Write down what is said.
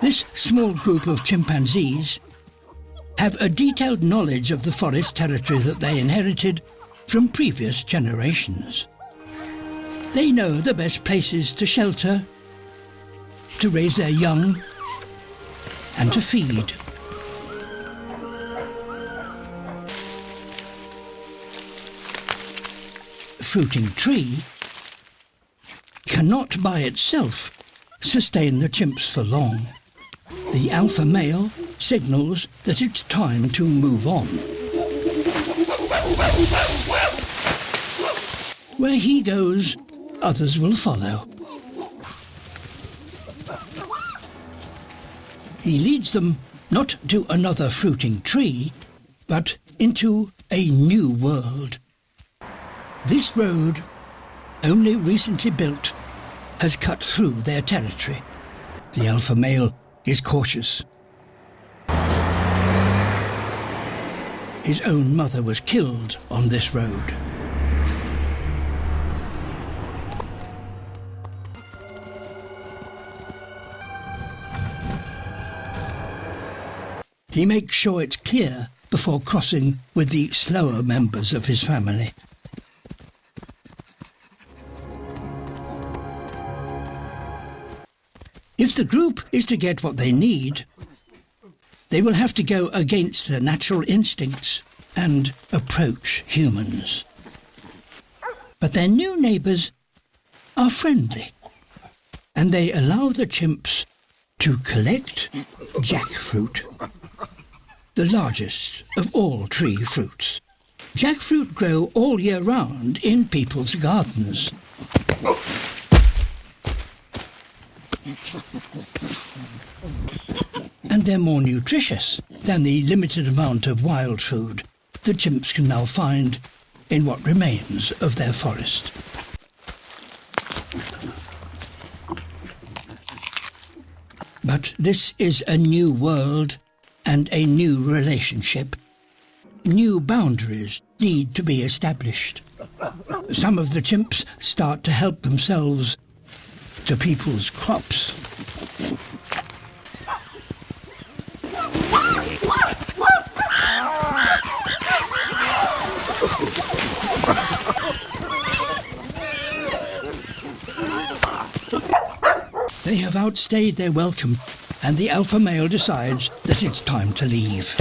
This small group of chimpanzees have a detailed knowledge of the forest territory that they inherited from previous generations. They know the best places to shelter, to raise their young, and to feed. A fruiting tree cannot by itself sustain the chimps for long. The alpha male signals that it's time to move on. Where he goes, others will follow. He leads them not to another fruiting tree, but into a new world. This road, only recently built, has cut through their territory. The alpha male is cautious. His own mother was killed on this road. He makes sure it's clear before crossing with the slower members of his family. If the group is to get what they need, they will have to go against their natural instincts and approach humans. But their new neighbours are friendly, and they allow the chimps to collect jackfruit, the largest of all tree fruits. Jackfruit grow all year round in people's gardens. And they're more nutritious than the limited amount of wild food the chimps can now find in what remains of their forest. But this is a new world and a new relationship. New boundaries need to be established. Some of the chimps start to help themselves to people's crops. They have outstayed their welcome, and the alpha male decides that it's time to leave.